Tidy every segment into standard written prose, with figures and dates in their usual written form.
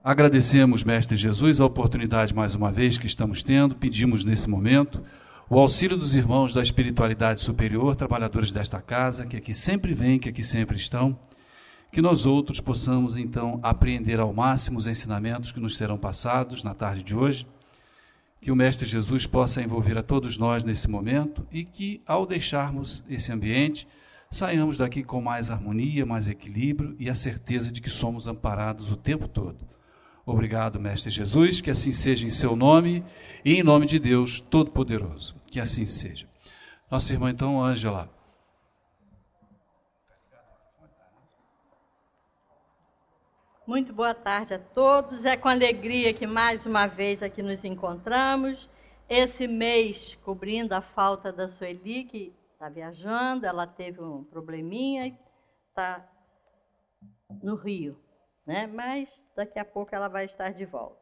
Agradecemos, Mestre Jesus, a oportunidade mais uma vez que estamos tendo. Pedimos nesse momento o auxílio dos irmãos da espiritualidade superior, trabalhadores desta casa, que aqui sempre vêm, que aqui sempre estão, que nós outros possamos então apreender ao máximo os ensinamentos que nos serão passados na tarde de hoje, que o Mestre Jesus possa envolver a todos nós nesse momento e que, ao deixarmos esse ambiente, saiamos daqui com mais harmonia, mais equilíbrio e a certeza de que somos amparados o tempo todo. Obrigado, Mestre Jesus, que assim seja em seu nome e em nome de Deus Todo-Poderoso. Que assim seja. Nossa irmã, então, Ângela. Muito boa tarde a todos. É com alegria que mais uma vez aqui nos encontramos. Esse mês, cobrindo a falta da Sueli, que está viajando, ela teve um probleminha e está no Rio, né? Mas daqui a pouco ela vai estar de volta.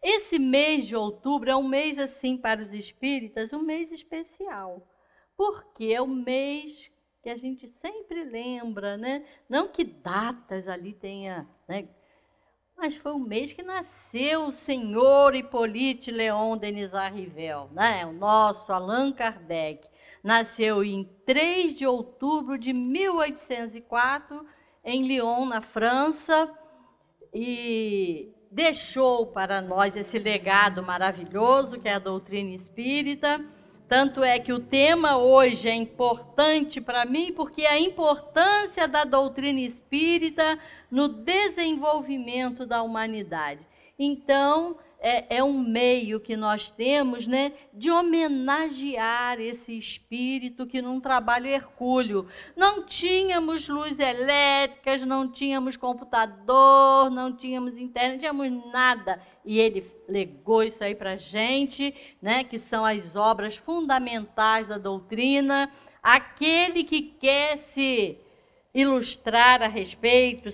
Esse mês de outubro é um mês, assim, para os espíritas, um mês especial, porque é o mês que a gente sempre lembra, né? Não que datas ali tenha, né? Mas foi o mês que nasceu o senhor Hippolyte Léon Denisard Rivel, né? O nosso Allan Kardec. Nasceu em 3 de outubro de 1804, em Lyon, na França, e deixou para nós esse legado maravilhoso que é a doutrina espírita. Tanto é que o tema hoje é importante para mim, porque a importância da doutrina espírita no desenvolvimento da humanidade. Então, é um meio que nós temos, né, de homenagear esse espírito que num trabalho hercúleo. Não tínhamos luz elétricas, não tínhamos computador, não tínhamos internet, não tínhamos nada. E ele legou isso aí para a gente, né, que são as obras fundamentais da doutrina. Aquele que quer se ilustrar a respeito,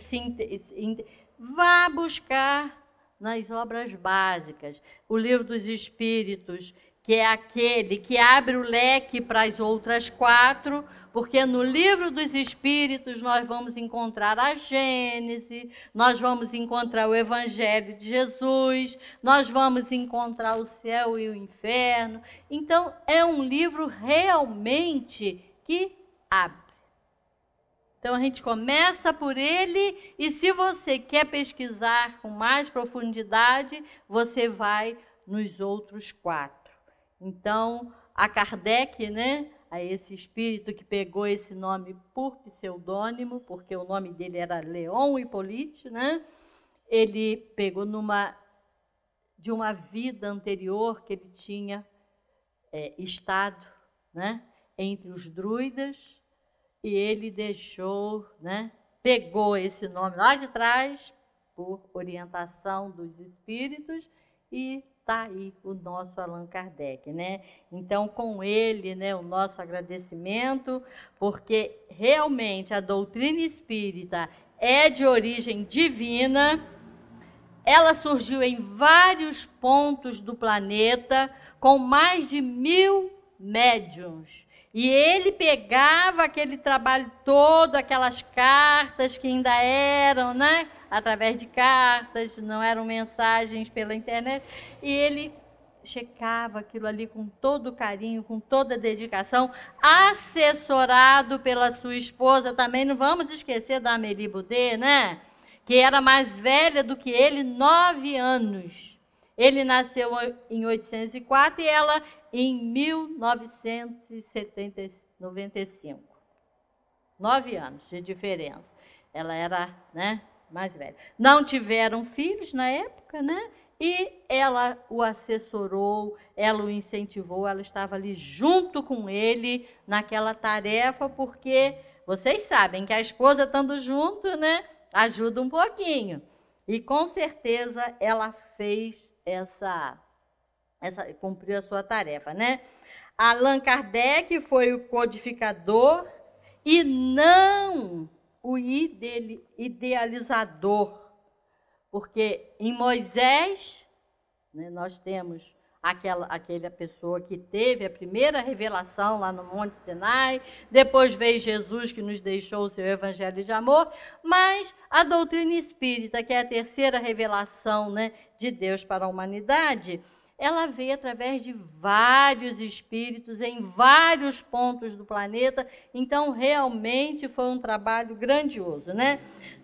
vá buscar nas obras básicas. O Livro dos Espíritos, que é aquele que abre o leque para as outras 4, porque no Livro dos Espíritos nós vamos encontrar a Gênese, nós vamos encontrar o Evangelho de Jesus, nós vamos encontrar o céu e o inferno. Então, é um livro realmente que abre. Então, a gente começa por ele e, se você quer pesquisar com mais profundidade, você vai nos outros 4. Então, a Kardec, né, a esse espírito que pegou esse nome por pseudônimo, porque o nome dele era Léon Hippolyte, né, ele pegou de uma vida anterior que ele tinha estado, né, entre os druidas. E ele deixou, né, pegou esse nome lá de trás, por orientação dos espíritos, e está aí o nosso Allan Kardec, né? Então, com ele, né, o nosso agradecimento, porque realmente a doutrina espírita é de origem divina, ela surgiu em vários pontos do planeta, com mais de 1000 médiuns. E ele pegava aquele trabalho todo, aquelas cartas que ainda eram, né, através de cartas, não eram mensagens pela internet, e ele checava aquilo ali com todo carinho, com toda dedicação, assessorado pela sua esposa também. Não vamos esquecer da Amélie Boudet, né, que era mais velha do que ele, 9 anos. Ele nasceu em 1804 e ela em 1995. 9 anos de diferença. Ela era, né, mais velha. Não tiveram filhos na época, né? E ela o assessorou, ela o incentivou, ela estava ali junto com ele naquela tarefa, porque vocês sabem que a esposa estando junto, né, ajuda um pouquinho. E com certeza ela fez cumpriu a sua tarefa, né? Allan Kardec foi o codificador e não o idealizador, porque em Moisés, né, nós temos aquela pessoa que teve a primeira revelação lá no Monte Sinai, depois veio Jesus que nos deixou o seu evangelho de amor, mas a doutrina espírita, que é a terceira revelação, né, de Deus para a humanidade, ela veio através de vários espíritos em vários pontos do planeta, então realmente foi um trabalho grandioso, né?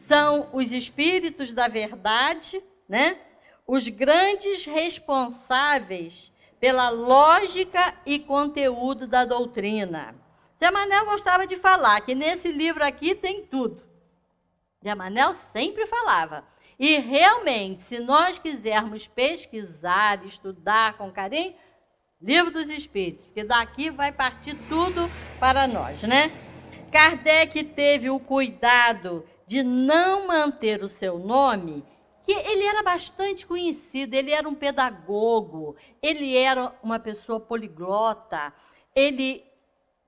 São os espíritos da verdade, né? Os grandes responsáveis pela lógica e conteúdo da doutrina. Zé Manel gostava de falar que nesse livro aqui tem tudo. Zé Manel sempre falava. E realmente, se nós quisermos pesquisar, estudar com carinho, Livro dos Espíritos, porque daqui vai partir tudo para nós, né? Kardec teve o cuidado de não manter o seu nome, que ele era bastante conhecido, ele era um pedagogo, ele era uma pessoa poliglota, ele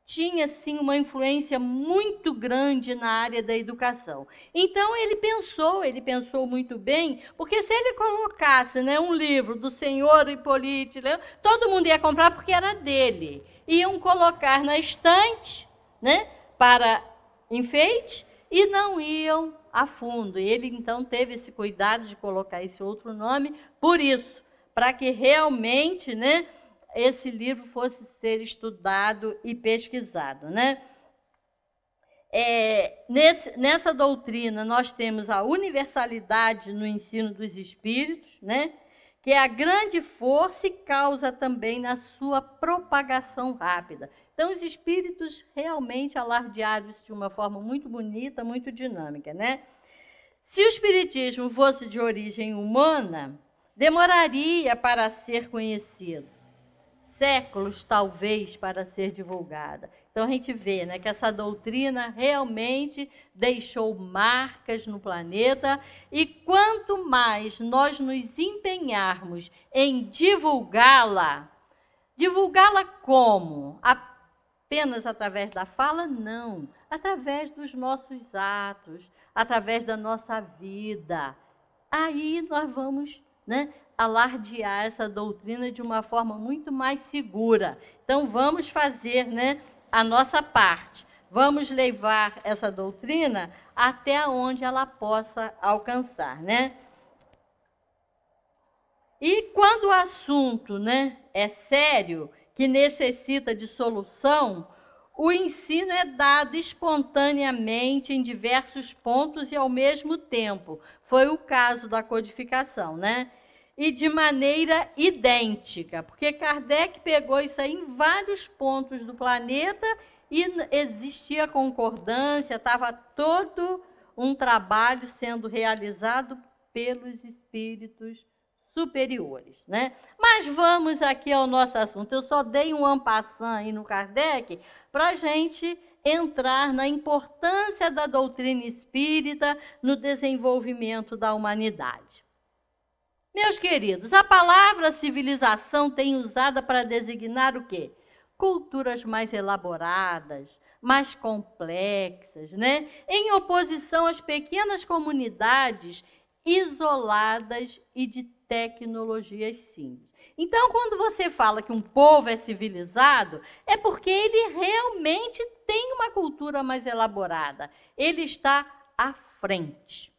tinha, sim, uma influência muito grande na área da educação. Então, ele pensou muito bem, porque se ele colocasse, né, um livro do senhor Hipólito, todo mundo ia comprar porque era dele. Iam colocar na estante, né, para enfeite, e não iam a fundo. Ele, então, teve esse cuidado de colocar esse outro nome, por isso, para que realmente, né, esse livro fosse ser estudado e pesquisado, né? Nessa doutrina, nós temos a universalidade no ensino dos espíritos, né? Que é a grande força e causa também na sua propagação rápida. Então, os espíritos realmente alardearam isso de uma forma muito bonita, muito dinâmica, né? Se o espiritismo fosse de origem humana, demoraria para ser conhecido. Séculos, talvez, para ser divulgada. Então, a gente vê, né, que essa doutrina realmente deixou marcas no planeta, e quanto mais nós nos empenharmos em divulgá-la como? Apenas através da fala? Não. Através dos nossos atos, através da nossa vida. Aí nós vamos, né, alardear essa doutrina de uma forma muito mais segura. Então, vamos fazer, né, a nossa parte. Vamos levar essa doutrina até onde ela possa alcançar, né? E quando o assunto, né, é sério, que necessita de solução, o ensino é dado espontaneamente em diversos pontos e ao mesmo tempo. Foi o caso da codificação, né? E de maneira idêntica, porque Kardec pegou isso aí em vários pontos do planeta e existia concordância, estava todo um trabalho sendo realizado pelos espíritos superiores, né? Mas vamos aqui ao nosso assunto. Eu só dei um en passant aí no Kardec para a gente entrar na importância da doutrina espírita no desenvolvimento da humanidade. Meus queridos, a palavra civilização tem usada para designar o quê? Culturas mais elaboradas, mais complexas, né? Em oposição às pequenas comunidades isoladas e de tecnologias simples. Então, quando você fala que um povo é civilizado, é porque ele realmente tem uma cultura mais elaborada. Ele está à frente.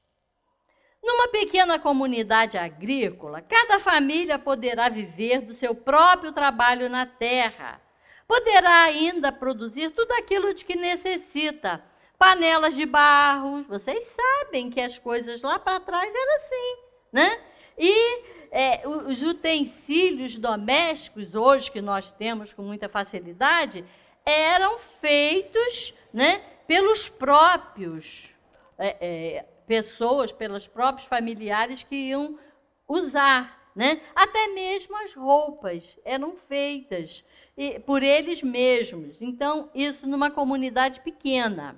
Numa pequena comunidade agrícola, cada família poderá viver do seu próprio trabalho na terra. Poderá ainda produzir tudo aquilo de que necessita. Panelas de barro, vocês sabem que as coisas lá para trás eram assim, né? E os utensílios domésticos, hoje, que nós temos com muita facilidade, eram feitos, né, pelos próprios pessoas, pelos próprios familiares que iam usar, né? Até mesmo as roupas eram feitas por eles mesmos. Então, isso numa comunidade pequena.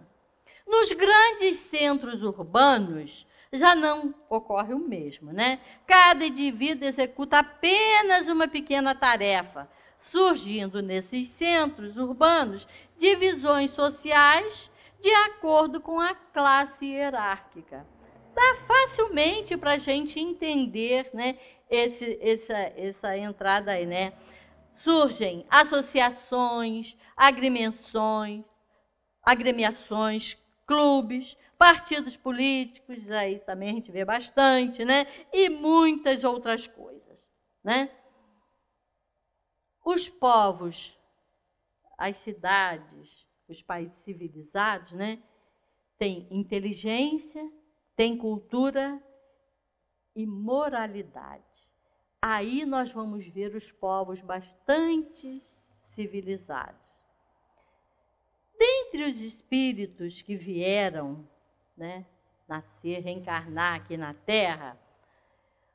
Nos grandes centros urbanos, já não ocorre o mesmo, né? Cada indivíduo executa apenas uma pequena tarefa, surgindo nesses centros urbanos divisões sociais de acordo com a classe hierárquica. dá facilmente para a gente entender, né, essa entrada aí, né? Surgem associações, agremiações, clubes, partidos políticos, aí também a gente vê bastante, né? E muitas outras coisas, né? Os povos, as cidades, os países civilizados, né? Têm inteligência, têm cultura e moralidade. Aí nós vamos ver os povos bastante civilizados. Dentre os espíritos que vieram, né, nascer, reencarnar aqui na Terra,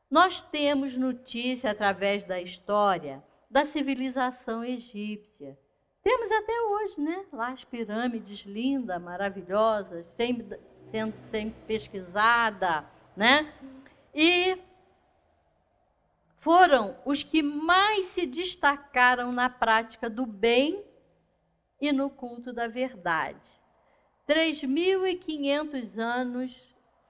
nós temos notícia através da história da civilização egípcia. Temos até hoje, né, lá as pirâmides lindas, maravilhosas, sendo sempre pesquisada, né? E foram os que mais se destacaram na prática do bem e no culto da verdade. 3.500 anos,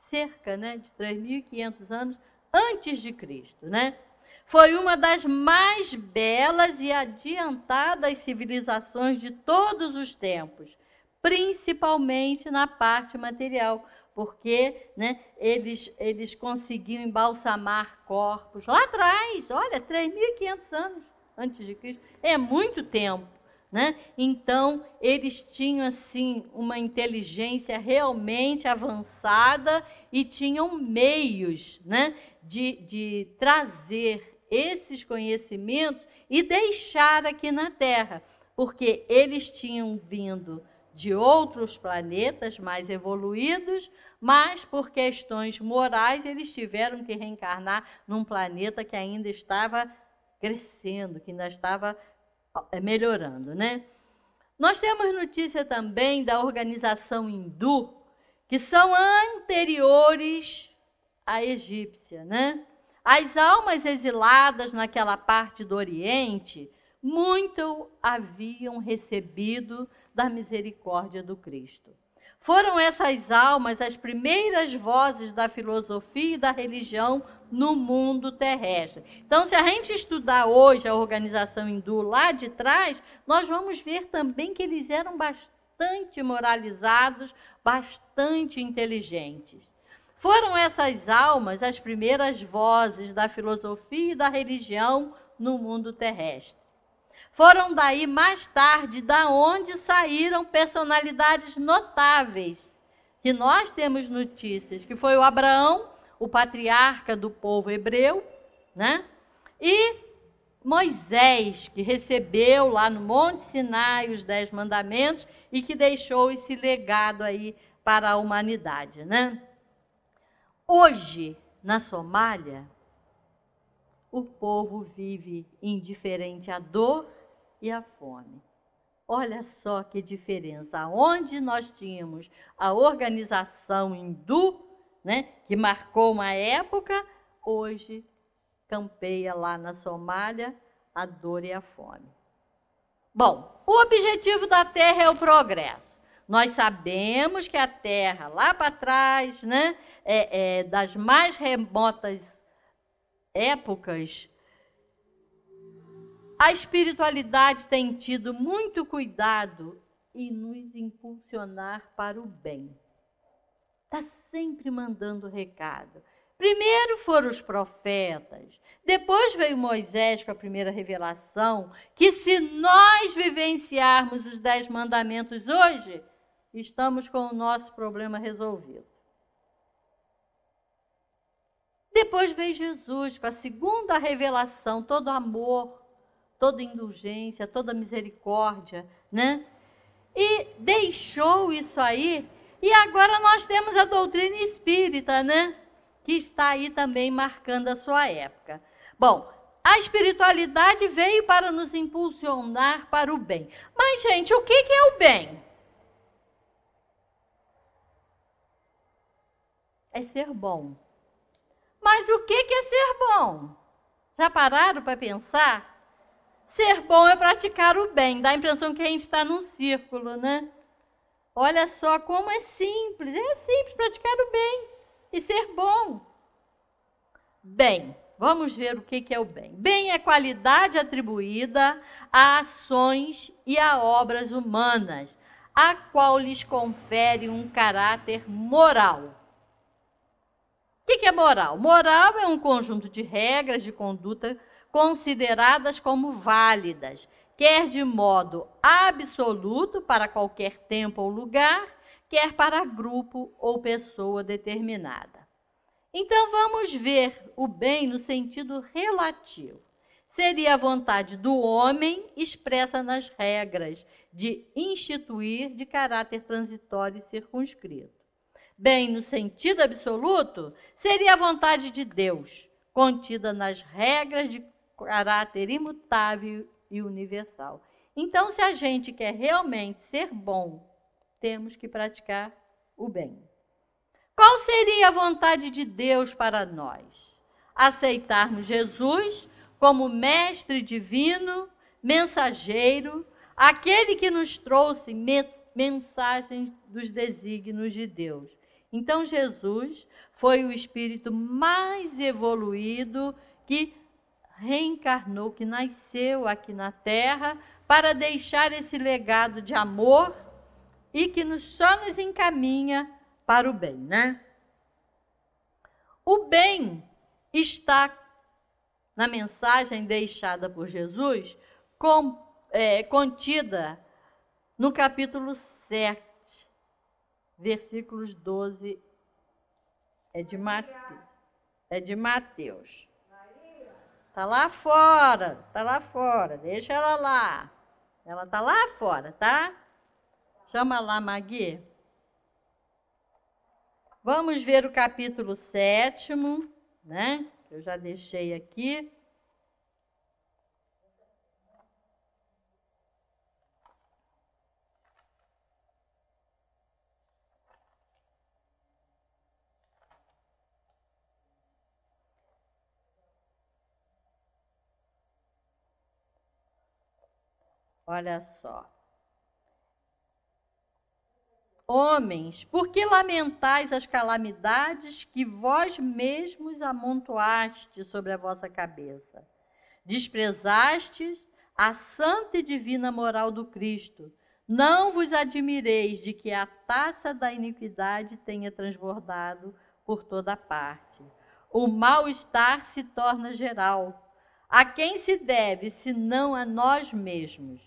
cerca, né, de 3.500 anos antes de Cristo, né? Foi uma das mais belas e adiantadas civilizações de todos os tempos, principalmente na parte material, porque, né, eles conseguiam embalsamar corpos lá atrás, olha, 3.500 anos antes de Cristo, é muito tempo, né? Então, eles tinham, assim, uma inteligência realmente avançada e tinham meios, né, de trazer esses conhecimentos e deixar aqui na Terra, porque eles tinham vindo de outros planetas mais evoluídos, mas por questões morais eles tiveram que reencarnar num planeta que ainda estava crescendo, que ainda estava melhorando, né? Nós temos notícia também da organização hindu, que são anteriores à egípcia, né? As almas exiladas naquela parte do Oriente muito haviam recebido da misericórdia do Cristo. Foram essas almas as primeiras vozes da filosofia e da religião no mundo terrestre. Então, se a gente estudar hoje a organização hindu lá de trás, nós vamos ver também que eles eram bastante moralizados, bastante inteligentes. Foram essas almas as primeiras vozes da filosofia e da religião no mundo terrestre. Foram daí, mais tarde, da onde saíram personalidades notáveis, que nós temos notícias, que foi o Abraão, o patriarca do povo hebreu, né? E Moisés, que recebeu lá no Monte Sinai os 10 mandamentos e que deixou esse legado aí para a humanidade, né? Hoje, na Somália, o povo vive indiferente à dor e à fome. Olha só que diferença. Onde nós tínhamos a organização hindu, né, que marcou uma época, hoje campeia lá na Somália a dor e a fome. Bom, o objetivo da Terra é o progresso. Nós sabemos que a Terra, lá para trás, né, das mais remotas épocas, a espiritualidade tem tido muito cuidado em nos impulsionar para o bem. Está sempre mandando recado. Primeiro foram os profetas, depois veio Moisés com a primeira revelação, que se nós vivenciarmos os 10 mandamentos hoje, estamos com o nosso problema resolvido. Depois veio Jesus com a segunda revelação, todo amor, toda indulgência, toda misericórdia, né? E deixou isso aí, e agora nós temos a doutrina espírita, né? Que está aí também marcando a sua época. Bom, a espiritualidade veio para nos impulsionar para o bem. Mas, gente, o que é o bem? É ser bom. Mas o que é ser bom? Já pararam para pensar? Ser bom é praticar o bem. Dá a impressão que a gente está num círculo, né? Olha só como é simples. É simples praticar o bem. e ser bom. Bem, vamos ver o que é o bem. Bem é qualidade atribuída a ações e a obras humanas, a qual lhes confere um caráter moral. O que é moral? Moral é um conjunto de regras de conduta consideradas como válidas, quer de modo absoluto para qualquer tempo ou lugar, quer para grupo ou pessoa determinada. Então vamos ver o bem no sentido relativo. Seria a vontade do homem expressa nas regras de instituir de caráter transitório e circunscrito. Bem, no sentido absoluto, seria a vontade de Deus, contida nas regras de caráter imutável e universal. Então, se a gente quer realmente ser bom, temos que praticar o bem. Qual seria a vontade de Deus para nós? Aceitarmos Jesus como mestre divino, mensageiro, aquele que nos trouxe mensagens dos desígnios de Deus. Então, Jesus foi o espírito mais evoluído que reencarnou, que nasceu aqui na Terra para deixar esse legado de amor e que só nos encaminha para o bem, né? O bem está na mensagem deixada por Jesus, contida no capítulo 7, versículos 12, é de Mateus. Está lá fora, deixa ela lá. Ela está lá fora, tá? Chama lá, Magui. Vamos ver o capítulo 7, né? Eu já deixei aqui. Olha só. Homens, por que lamentais as calamidades que vós mesmos amontoaste sobre a vossa cabeça? Desprezastes a santa e divina moral do Cristo. Não vos admireis de que a taça da iniquidade tenha transbordado por toda parte. O mal-estar se torna geral. A quem se deve, senão a nós mesmos?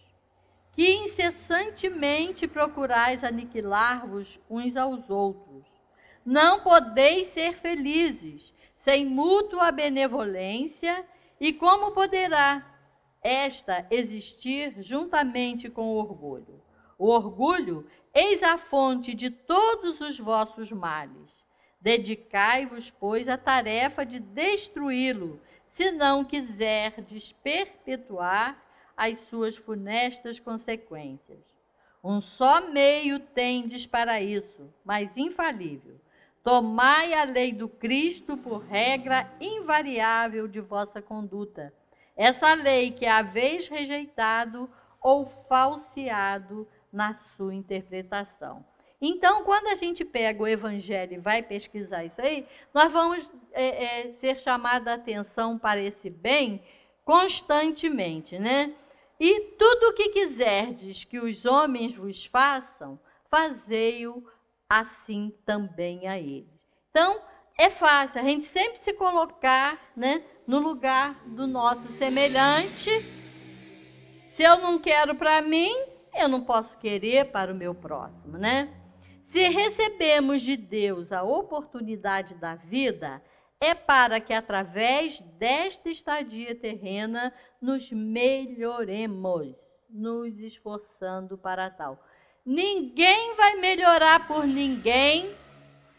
Que incessantemente procurais aniquilar-vos uns aos outros. Não podeis ser felizes sem mútua benevolência, e como poderá esta existir juntamente com o orgulho? O orgulho, eis a fonte de todos os vossos males. Dedicai-vos, pois, à tarefa de destruí-lo, se não quiserdes perpetuar as suas funestas consequências. Um só meio tendes para isso, mas infalível. Tomai a lei do Cristo por regra invariável de vossa conduta. Essa lei que haveis rejeitado ou falseado na sua interpretação. Então, quando a gente pega o Evangelho e vai pesquisar isso aí, nós vamos ser chamados a atenção para esse bem constantemente, né? E tudo o que quiserdes que os homens vos façam, fazei-o assim também a eles. Então, é fácil a gente sempre se colocar, né, no lugar do nosso semelhante. Se eu não quero para mim, eu não posso querer para o meu próximo, né? Se recebemos de Deus a oportunidade da vida, é para que, através desta estadia terrena, nos melhoremos, nos esforçando para tal. Ninguém vai melhorar por ninguém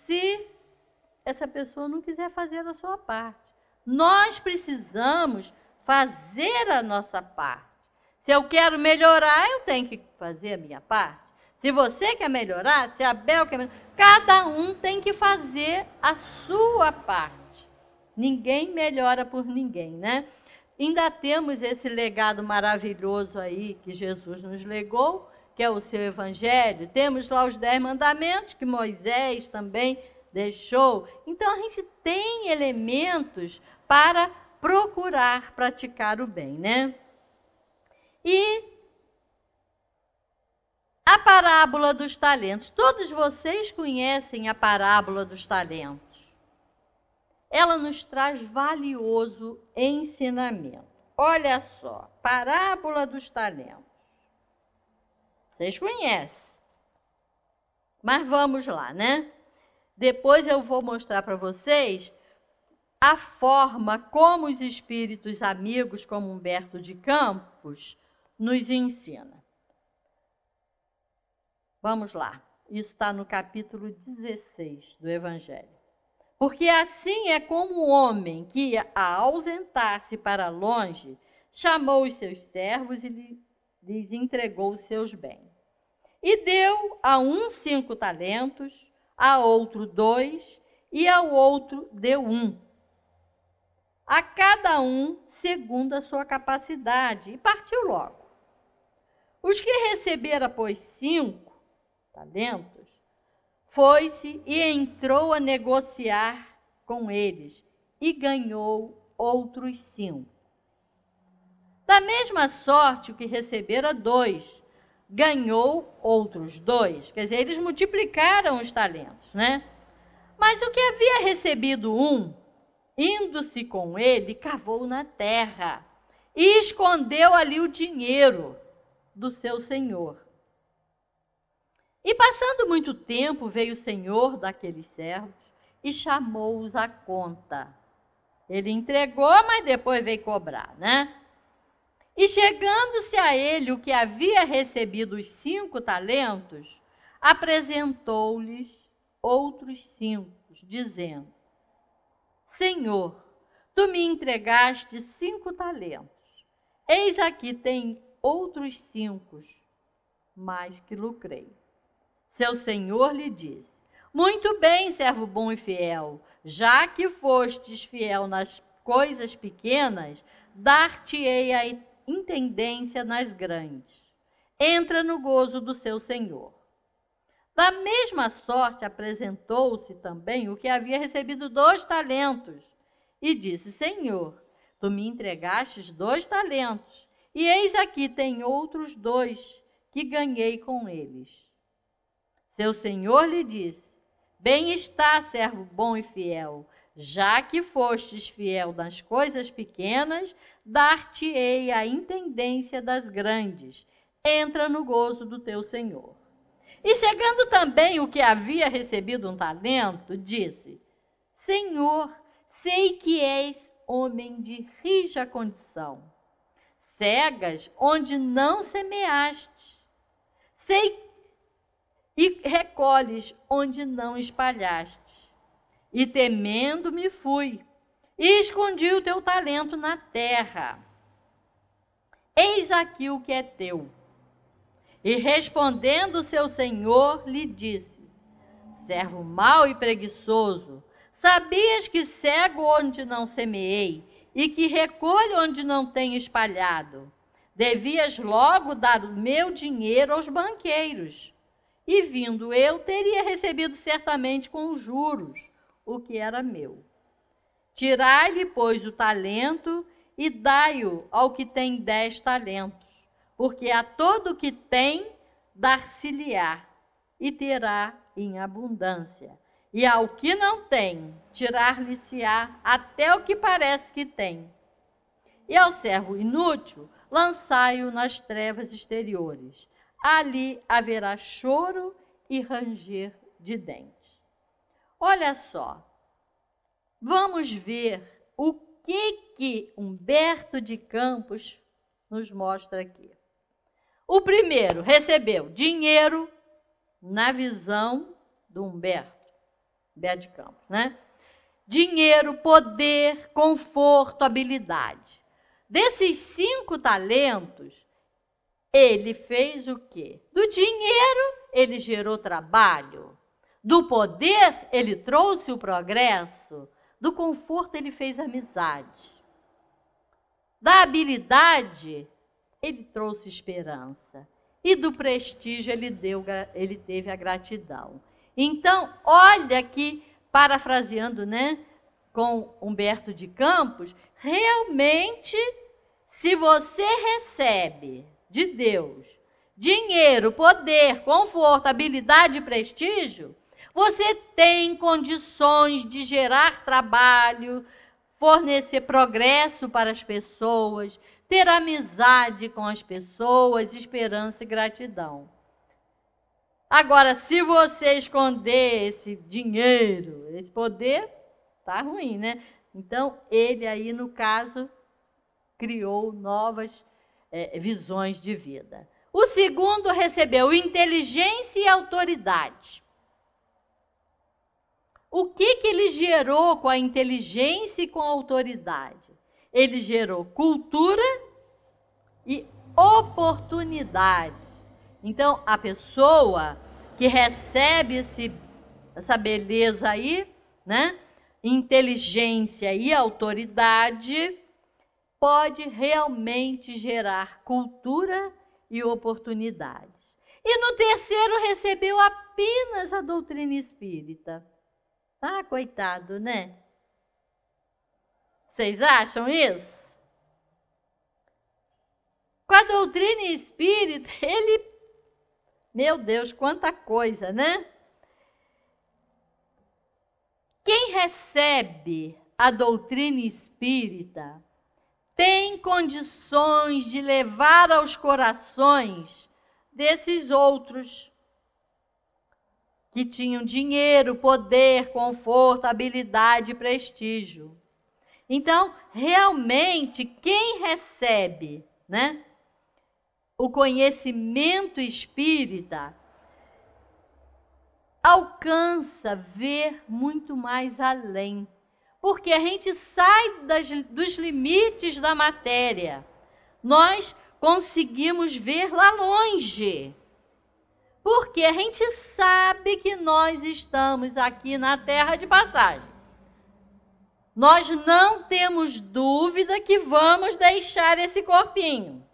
se essa pessoa não quiser fazer a sua parte. Nós precisamos fazer a nossa parte. Se eu quero melhorar, eu tenho que fazer a minha parte. Se você quer melhorar, se a Bel quer melhorar, cada um tem que fazer a sua parte. Ninguém melhora por ninguém, né? Ainda temos esse legado maravilhoso aí que Jesus nos legou, que é o seu Evangelho. Temos lá os 10 mandamentos, que Moisés também deixou. Então, a gente tem elementos para procurar praticar o bem, né? E a parábola dos talentos. Todos vocês conhecem a parábola dos talentos. Ela nos traz valioso ensinamento. Olha só, parábola dos talentos. Vocês conhecem. Mas vamos lá, né? Depois eu vou mostrar para vocês a forma como os espíritos amigos, como Humberto de Campos, nos ensina. Vamos lá. Isso está no capítulo 16 do Evangelho. Porque assim é como o homem que, a ausentar-se para longe, chamou os seus servos e lhes entregou os seus bens. E deu a um 5 talentos, a outro 2, e ao outro deu 1. A cada um segundo a sua capacidade, e partiu logo. Os que receberam, pois, 5 talentos, foi-se e entrou a negociar com eles, e ganhou outros 5. Da mesma sorte, o que recebera 2, ganhou outros 2. Quer dizer, eles multiplicaram os talentos, né? Mas o que havia recebido 1, indo-se com ele, cavou na terra e escondeu ali o dinheiro do seu senhor. E passando muito tempo, veio o senhor daqueles servos e chamou-os à conta. Ele entregou, mas depois veio cobrar, né? E chegando-se a ele o que havia recebido os 5 talentos, apresentou-lhes outros 5, dizendo: Senhor, tu me entregaste 5 talentos. Eis aqui tem outros 5, mais que lucrei. Seu senhor lhe disse: Muito bem, servo bom e fiel, já que fostes fiel nas coisas pequenas, dar-te-ei a intendência nas grandes. Entra no gozo do seu senhor. Da mesma sorte apresentou-se também o que havia recebido 2 talentos, e disse: Senhor, tu me entregastes 2 talentos, e eis aqui tem outros 2 que ganhei com eles. Seu senhor lhe disse: Bem está, servo bom e fiel, já que fostes fiel nas coisas pequenas, dar-te-ei a intendência das grandes. Entra no gozo do teu senhor. E chegando também o que havia recebido 1 talento, disse: Senhor, sei que és homem de rija condição. Cegas onde não semeaste. Sei e recolhes onde não espalhaste. E temendo me fui, e escondi o teu talento na terra. Eis aqui o que é teu. E respondendo seu senhor, lhe disse: Servo mau e preguiçoso, sabias que cego onde não semeei, e que recolho onde não tenho espalhado. Devias logo dar o meu dinheiro aos banqueiros. E vindo eu, teria recebido certamente com juros o que era meu. Tirai-lhe, pois, o talento e dai-o ao que tem 10 talentos, porque a todo o que tem, dar-se-lhe-á, e terá em abundância. E ao que não tem, tirar-lhe-se-á até o que parece que tem. E ao servo inútil, lançai-o nas trevas exteriores. Ali haverá choro e ranger de dentes. Olha só, vamos ver o que Humberto de Campos nos mostra aqui. O primeiro recebeu dinheiro na visão do Humberto de Campos, né? Dinheiro, poder, conforto, habilidade. Desses 5 talentos, ele fez o quê? Do dinheiro, ele gerou trabalho. Do poder, ele trouxe o progresso. Do conforto, ele fez amizade. Da habilidade, ele trouxe esperança. E do prestígio, ele teve a gratidão. Então, olha que parafraseando, né, com Humberto de Campos, realmente, se você recebe de Deus dinheiro, poder, conforto, habilidade e prestígio, você tem condições de gerar trabalho, fornecer progresso para as pessoas, ter amizade com as pessoas, esperança e gratidão. Agora, se você esconder esse dinheiro, esse poder, tá ruim, né? Então, ele aí, no caso, criou novas visões de vida. O segundo recebeu inteligência e autoridade. O que ele gerou com a inteligência e com a autoridade? Ele gerou cultura e oportunidade. Então, a pessoa que recebe essa beleza aí, né? Inteligência e autoridade, pode realmente gerar cultura e oportunidades. E no terceiro recebeu apenas a doutrina espírita. Ah, coitado, né? Vocês acham isso? Com a doutrina espírita, ele... Meu Deus, quanta coisa, né? Quem recebe a doutrina espírita tem condições de levar aos corações desses outros que tinham dinheiro, poder, conforto, habilidade e prestígio. Então, realmente, quem recebe, né, o conhecimento espírita alcança ver muito mais além. Porque a gente sai dos limites da matéria. Nós conseguimos ver lá longe. Porque a gente sabe que nós estamos aqui na terra de passagem. Nós não temos dúvida que vamos deixar esse corpinho.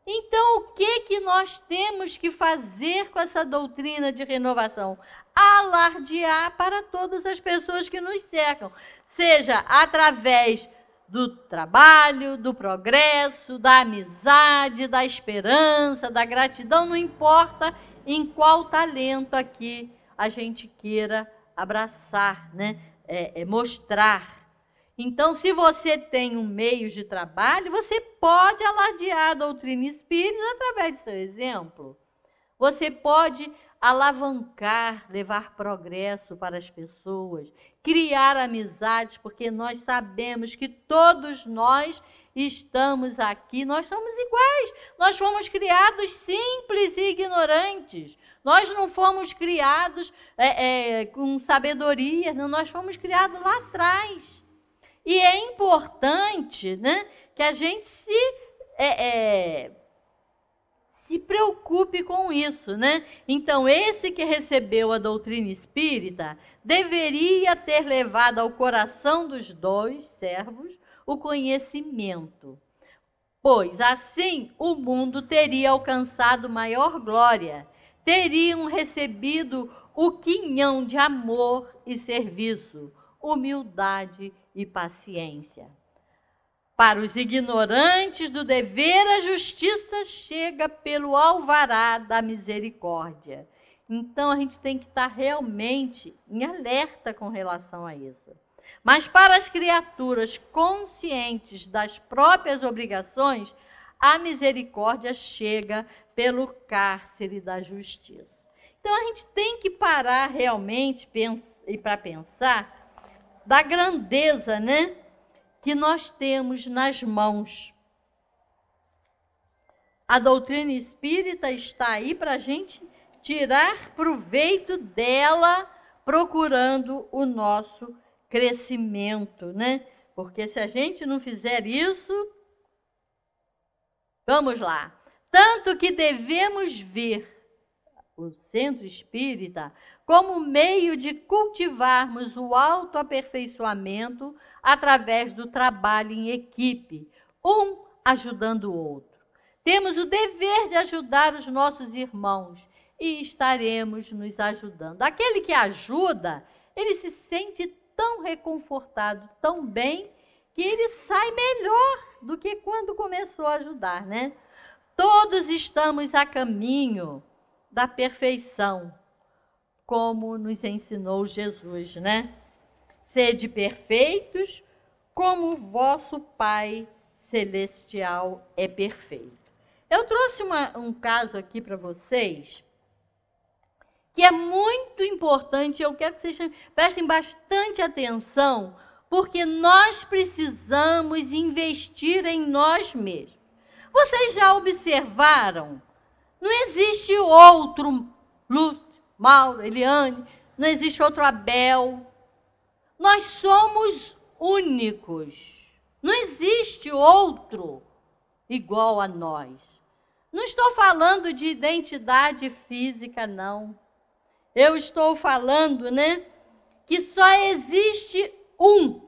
Então, o que nós temos que fazer com essa doutrina de renovação? Alardear para todas as pessoas que nos cercam, seja através do trabalho, do progresso, da amizade, da esperança, da gratidão, não importa em qual talento aqui a gente queira abraçar, né? Mostrar. Então, se você tem um meio de trabalho, você pode alardear a doutrina espírita através do seu exemplo. Você pode alavancar, levar progresso para as pessoas, criar amizades, porque nós sabemos que todos nós estamos aqui, nós somos iguais. Nós fomos criados simples e ignorantes. Nós não fomos criados com sabedoria, não, nós fomos criados lá atrás. E é importante, né, que a gente se preocupe com isso, né? Então, esse que recebeu a doutrina espírita deveria ter levado ao coração dos dois servos o conhecimento, pois assim o mundo teria alcançado maior glória, teriam recebido o quinhão de amor e serviço, humildade e paciência. Para os ignorantes do dever, a justiça chega pelo alvará da misericórdia. Então, a gente tem que estar realmente em alerta com relação a isso. Mas para as criaturas conscientes das próprias obrigações, a misericórdia chega pelo cárcere da justiça. Então, a gente tem que parar realmente e para pensar da grandeza, né, que nós temos nas mãos. A doutrina espírita está aí para a gente tirar proveito dela, procurando o nosso crescimento, né? Porque se a gente não fizer isso, vamos lá. Tanto que devemos ver o centro espírita como meio de cultivarmos o autoaperfeiçoamento através do trabalho em equipe, um ajudando o outro. Temos o dever de ajudar os nossos irmãos e estaremos nos ajudando. Aquele que ajuda, ele se sente tão reconfortado, tão bem, que ele sai melhor do que quando começou a ajudar, né? Todos estamos a caminho da perfeição, como nos ensinou Jesus, né? Sede perfeitos, como o vosso Pai Celestial é perfeito. Eu trouxe um caso aqui para vocês, que é muito importante, eu quero que vocês prestem bastante atenção, porque nós precisamos investir em nós mesmos. Vocês já observaram? Não existe outro Lúcio, Mauro, Eliane, não existe outro Abel. Nós somos únicos. Não existe outro igual a nós. Não estou falando de identidade física, não. Eu estou falando, né, que só existe um,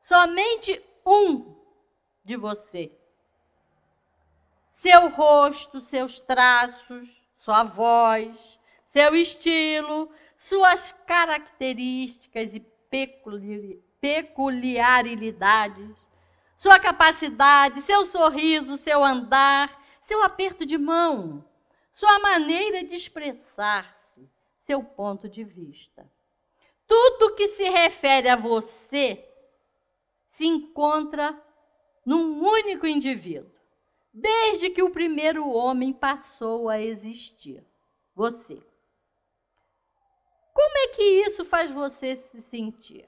somente um de você. Seu rosto, seus traços, sua voz, seu estilo, suas características e peculiaridades, sua capacidade, seu sorriso, seu andar, seu aperto de mão, sua maneira de expressar-se, seu ponto de vista. Tudo que se refere a você se encontra num único indivíduo, desde que o primeiro homem passou a existir, você. Como é que isso faz você se sentir?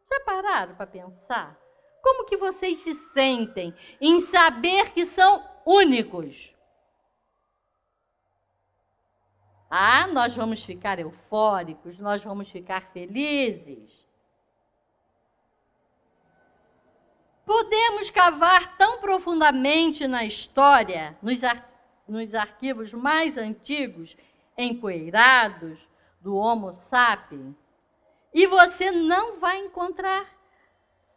Já pararam para pensar? Como que vocês se sentem em saber que são únicos? Ah, nós vamos ficar eufóricos, nós vamos ficar felizes. Podemos cavar tão profundamente na história, nos arquivos mais antigos, empoeirados, do Homo sapiens, e você não vai encontrar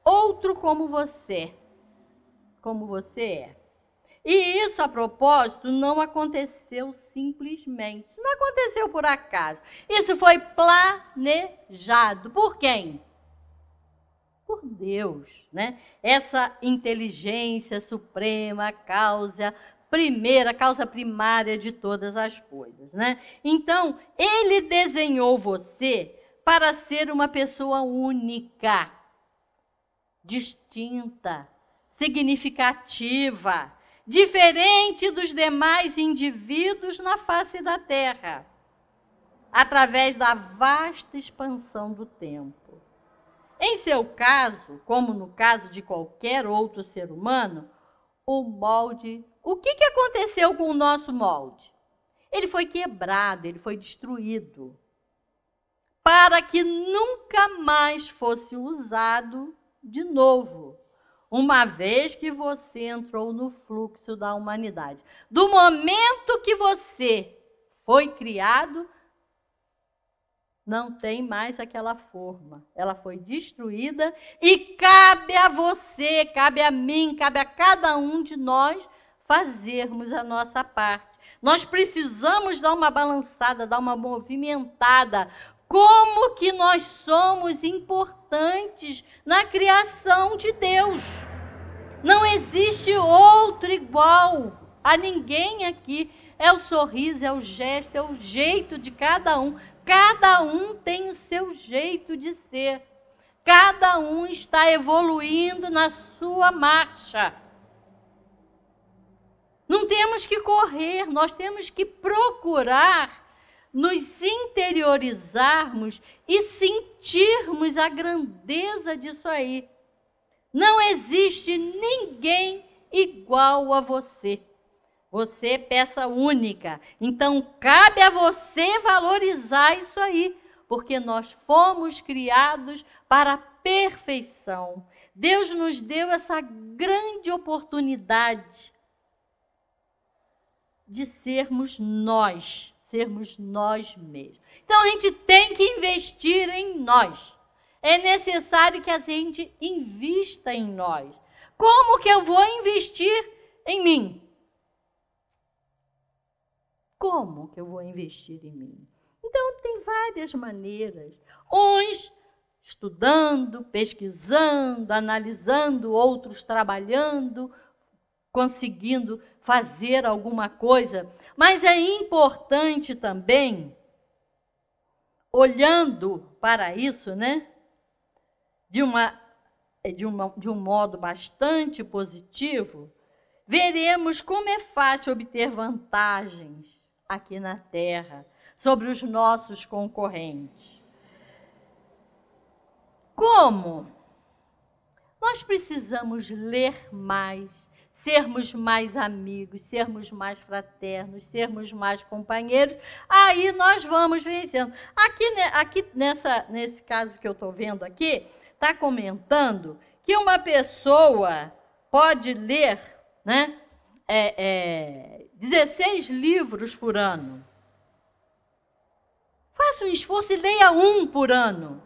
outro como você é. E isso, a propósito, não aconteceu simplesmente. Isso não aconteceu por acaso. Isso foi planejado. Por quem? Por Deus, né? Essa inteligência suprema, causa primária de todas as coisas, né? Então, ele desenhou você para ser uma pessoa única, distinta, significativa, diferente dos demais indivíduos na face da Terra, através da vasta expansão do tempo. Em seu caso, como no caso de qualquer outro ser humano, o molde... O que aconteceu com o nosso molde? Ele foi quebrado, ele foi destruído, para que nunca mais fosse usado de novo, uma vez que você entrou no fluxo da humanidade. Do momento que você foi criado, não tem mais aquela forma. Ela foi destruída e cabe a você, cabe a mim, cabe a cada um de nós fazermos a nossa parte. Nós precisamos dar uma balançada, dar uma movimentada. Como que nós somos importantes na criação de Deus. Não existe outro igual a ninguém aqui. É o sorriso, é o gesto, é o jeito de cada um. Cada um tem o seu jeito de ser. Cada um está evoluindo na sua marcha. Não temos que correr, nós temos que procurar nos interiorizarmos e sentirmos a grandeza disso aí. Não existe ninguém igual a você. Você é peça única. Então, cabe a você valorizar isso aí, porque nós fomos criados para a perfeição. Deus nos deu essa grande oportunidade de sermos nós mesmos. Então, a gente tem que investir em nós. É necessário que a gente invista em nós. Como que eu vou investir em mim? Como que eu vou investir em mim? Então, tem várias maneiras. Uns estudando, pesquisando, analisando, outros trabalhando, conseguindo fazer alguma coisa. Mas é importante também, olhando para isso, né, de um modo bastante positivo, veremos como é fácil obter vantagens aqui na Terra sobre os nossos concorrentes. Como? Nós precisamos ler mais, sermos mais amigos, sermos mais fraternos, sermos mais companheiros, aí nós vamos vencendo. Aqui nesse caso que eu estou vendo aqui, está comentando que uma pessoa pode ler, né, 16 livros por ano. Faça um esforço e leia um por ano.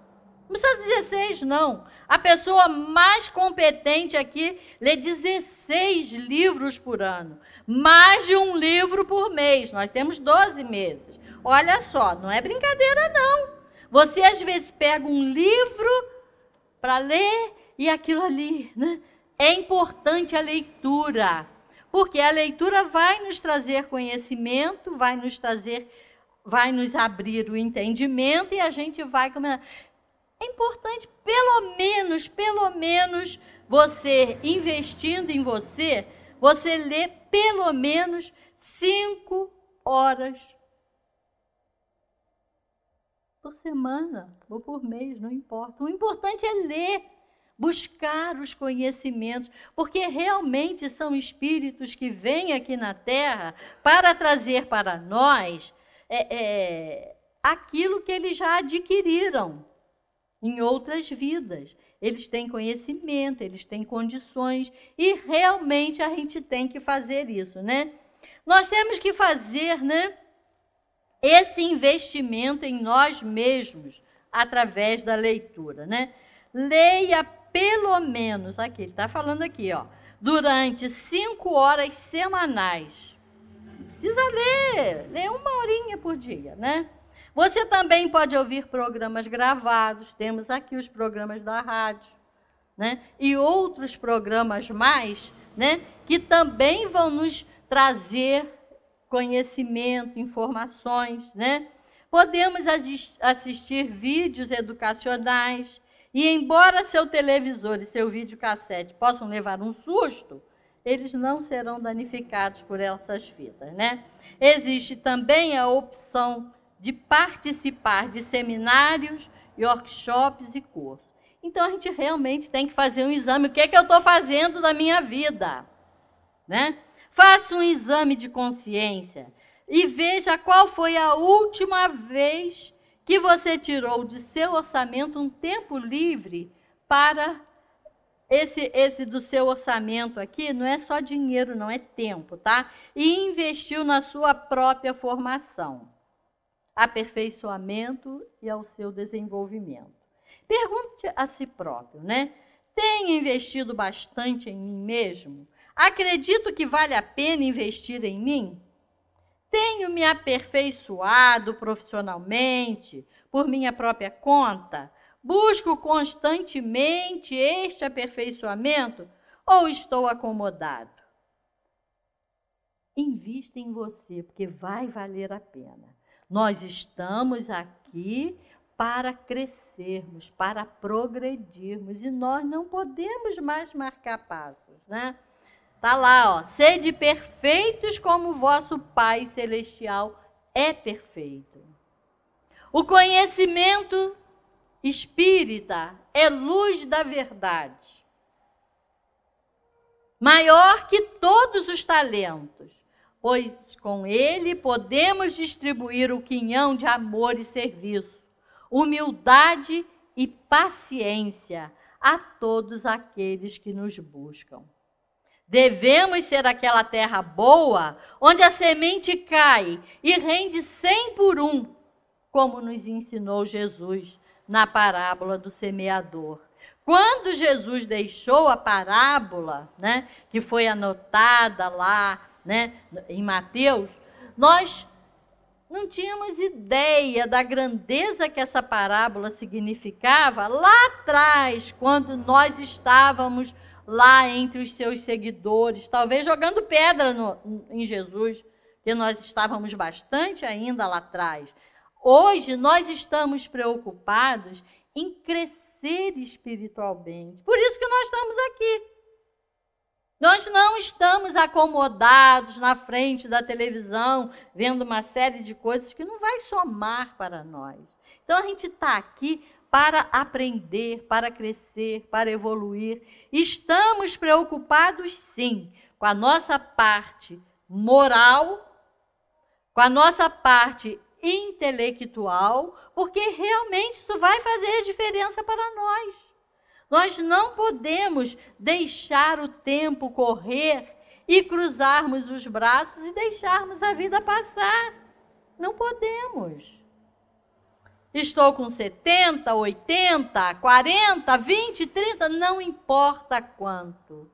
Não precisa 16, não. A pessoa mais competente aqui lê 16 livros por ano. Mais de um livro por mês. Nós temos 12 meses. Olha só, não é brincadeira, não. Você, às vezes, pega um livro para ler e aquilo ali, né? É importante a leitura. Porque a leitura vai nos trazer conhecimento, vai nos abrir o entendimento e a gente vai começar. É importante, pelo menos, você investindo em você, você lê pelo menos 5 horas por semana ou por mês, não importa. O importante é ler, buscar os conhecimentos, porque realmente são espíritos que vêm aqui na Terra para trazer para nós aquilo que eles já adquiriram em outras vidas. Eles têm conhecimento, eles têm condições, e realmente a gente tem que fazer isso, né? Nós temos que fazer, né, esse investimento em nós mesmos, através da leitura, né? Leia pelo menos, aqui, ele está falando aqui, ó, durante 5 horas semanais. Precisa ler 1 horinha por dia, né? Você também pode ouvir programas gravados, temos aqui os programas da rádio, né? E outros programas mais, né, que também vão nos trazer conhecimento, informações, né? Podemos assistir vídeos educacionais e, embora seu televisor e seu videocassete possam levar um susto, eles não serão danificados por essas fitas, né? Existe também a opção de participar de seminários, workshops e cursos. Então, a gente realmente tem que fazer um exame. O que é que eu estou fazendo da minha vida? Né? Faça um exame de consciência e veja qual foi a última vez que você tirou de seu orçamento um tempo livre para esse do seu orçamento aqui, não é só dinheiro, não é tempo, tá? E investiu na sua própria formação, aperfeiçoamento e ao seu desenvolvimento. Pergunte a si próprio, né? Tenho investido bastante em mim mesmo? Acredito que vale a pena investir em mim? Tenho me aperfeiçoado profissionalmente, por minha própria conta? Busco constantemente este aperfeiçoamento ou estou acomodado? Invista em você, porque vai valer a pena. Nós estamos aqui para crescermos, para progredirmos, e nós não podemos mais marcar passos, né? Está lá, ó, sede perfeitos como vosso Pai Celestial é perfeito. O conhecimento espírita é luz da verdade, maior que todos os talentos, pois com ele podemos distribuir o quinhão de amor e serviço, humildade e paciência a todos aqueles que nos buscam. Devemos ser aquela terra boa, onde a semente cai e rende 100 por 1, como nos ensinou Jesus na parábola do semeador. Quando Jesus deixou a parábola, né, que foi anotada lá, né, em Mateus, nós não tínhamos ideia da grandeza que essa parábola significava lá atrás, quando nós estávamos lá entre os seus seguidores, talvez jogando pedra em Jesus, que nós estávamos bastante ainda lá atrás. Hoje nós estamos preocupados em crescer espiritualmente. Por isso que nós estamos aqui. Nós não estamos acomodados na frente da televisão, vendo uma série de coisas que não vai somar para nós. Então a gente está aqui para aprender, para crescer, para evoluir. Estamos preocupados, sim, com a nossa parte moral, com a nossa parte intelectual, porque realmente isso vai fazer diferença para nós. Nós não podemos deixar o tempo correr e cruzarmos os braços e deixarmos a vida passar. Não podemos. Estou com 70, 80, 40, 20, 30, não importa quanto.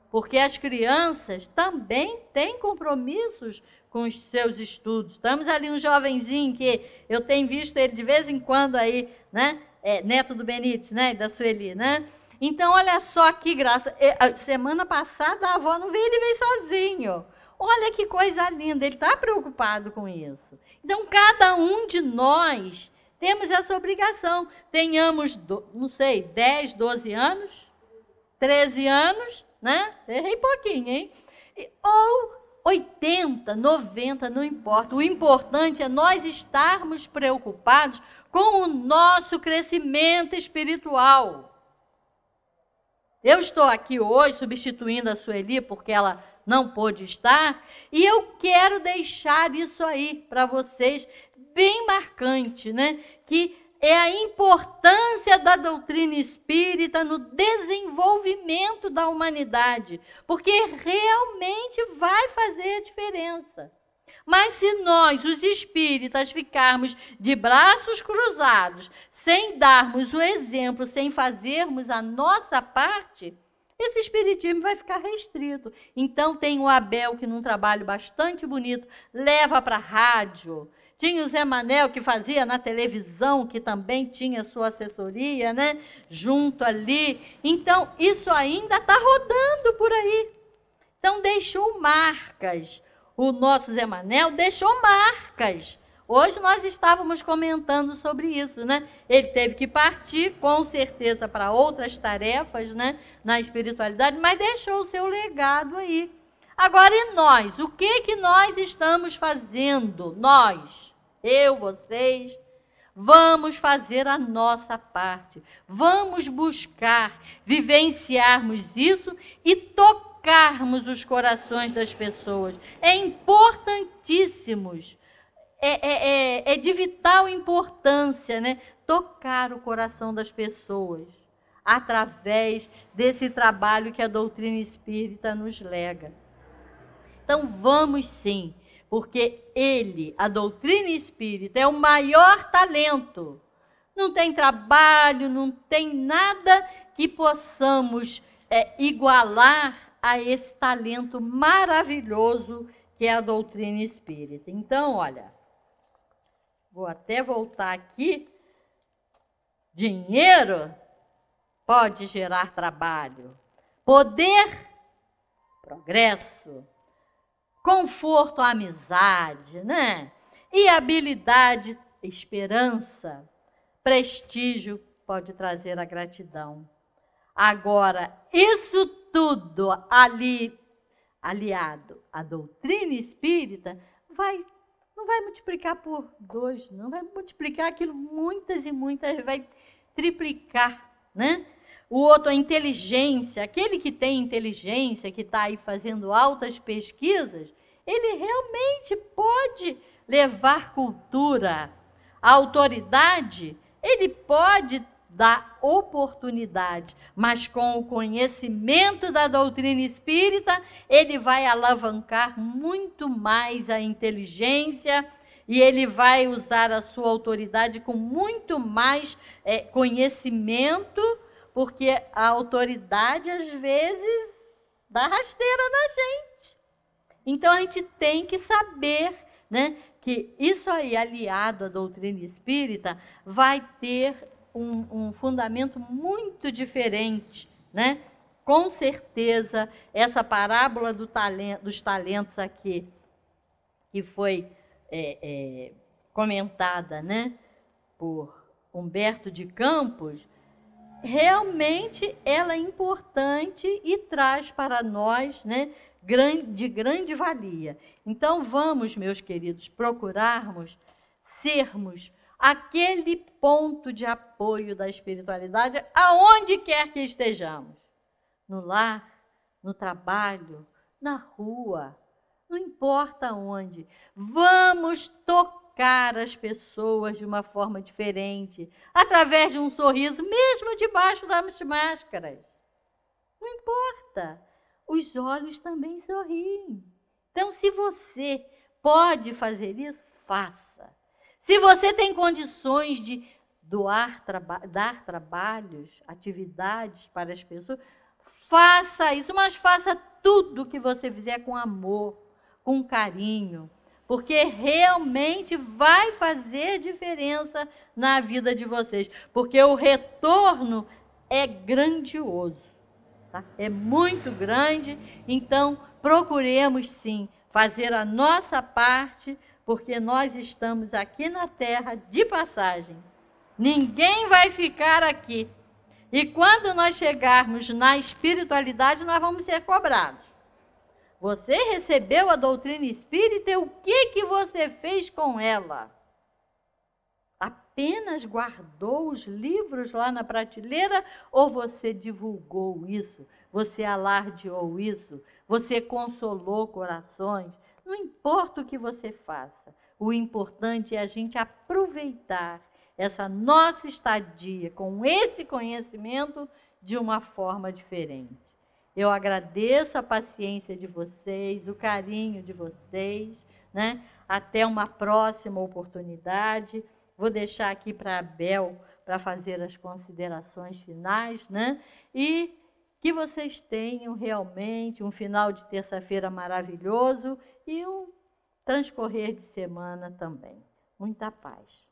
Porque as crianças também têm compromissos com os seus estudos. Estamos ali um jovenzinho que eu tenho visto ele de vez em quando aí, né? Neto do Benítez, né? Da Sueli, né? Então, olha só que graça. Semana passada a avó não veio, ele veio sozinho. Olha que coisa linda, ele está preocupado com isso. Então, cada um de nós temos essa obrigação. Tenhamos, não sei, 10, 12 anos, 13 anos, né? Errei pouquinho, hein? Ou 80, 90, não importa. O importante é nós estarmos preocupados com o nosso crescimento espiritual. Eu estou aqui hoje substituindo a Sueli porque ela não pôde estar, e eu quero deixar isso aí para vocês bem marcante, né? Que é a importância da doutrina espírita no desenvolvimento da humanidade, porque realmente vai fazer a diferença. Mas se nós, os espíritas, ficarmos de braços cruzados, sem darmos o exemplo, sem fazermos a nossa parte, esse espiritismo vai ficar restrito. Então tem o Abel, que num trabalho bastante bonito, leva para a rádio. Tinha o Zé Manel, que fazia na televisão, que também tinha sua assessoria, né? Junto ali. Então, isso ainda está rodando por aí. Então, deixou marcas. O nosso Zé Manel deixou marcas. Hoje nós estávamos comentando sobre isso, né? Ele teve que partir, com certeza, para outras tarefas, né? Na espiritualidade, mas deixou o seu legado aí. Agora, e nós? O que nós estamos fazendo? Nós, eu, vocês, vamos fazer a nossa parte. Vamos buscar vivenciarmos isso e tocarmos os corações das pessoas. É importantíssimo. É de vital importância, né? Tocar o coração das pessoas através desse trabalho que a doutrina espírita nos lega. Então vamos sim, porque a doutrina espírita, é o maior talento. Não tem trabalho, não tem nada que possamos igualar a esse talento maravilhoso que é a doutrina espírita. Então, olha, vou até voltar aqui. Dinheiro pode gerar trabalho. Poder, progresso. Conforto, amizade, né? E habilidade, esperança. Prestígio pode trazer a gratidão. Agora, isso tudo aliado à doutrina espírita, não vai multiplicar por 2, não vai multiplicar aquilo muitas e muitas, vai triplicar, né? O outro, a inteligência, aquele que tem inteligência, que está aí fazendo altas pesquisas, ele realmente pode levar cultura. A autoridade, ele pode dar oportunidade, mas com o conhecimento da doutrina espírita, ele vai alavancar muito mais a inteligência e ele vai usar a sua autoridade com muito mais conhecimento, porque a autoridade, às vezes, dá rasteira na gente. Então, a gente tem que saber, né, que isso aí, aliado à doutrina espírita, vai ter um fundamento muito diferente, né? Com certeza, essa parábola dos talentos aqui, que foi comentada, né, por Humberto de Campos, realmente ela é importante e traz para nós, né, de grande valia. Então vamos, meus queridos, procurarmos sermos aquele ponto de apoio da espiritualidade aonde quer que estejamos. No lar, no trabalho, na rua, não importa onde. Vamos tocar as pessoas de uma forma diferente, através de um sorriso, mesmo debaixo das máscaras. Não importa. Os olhos também sorriem. Então, se você pode fazer isso, faça. Se você tem condições de dar trabalhos, atividades para as pessoas, faça isso, mas faça tudo que você fizer com amor, com carinho, porque realmente vai fazer diferença na vida de vocês, porque o retorno é grandioso, tá? É muito grande, então procuremos sim fazer a nossa parte, porque nós estamos aqui na Terra de passagem. Ninguém vai ficar aqui. E quando nós chegarmos na espiritualidade, nós vamos ser cobrados. Você recebeu a doutrina espírita e o que você fez com ela? Apenas guardou os livros lá na prateleira ou você divulgou isso? Você alardeou isso? Você consolou corações? Não importa o que você faça. O importante é a gente aproveitar essa nossa estadia com esse conhecimento de uma forma diferente. Eu agradeço a paciência de vocês, o carinho de vocês, né? Até uma próxima oportunidade. Vou deixar aqui para a Abel para fazer as considerações finais, né? E que vocês tenham realmente um final de terça-feira maravilhoso e um transcorrer de semana também. Muita paz.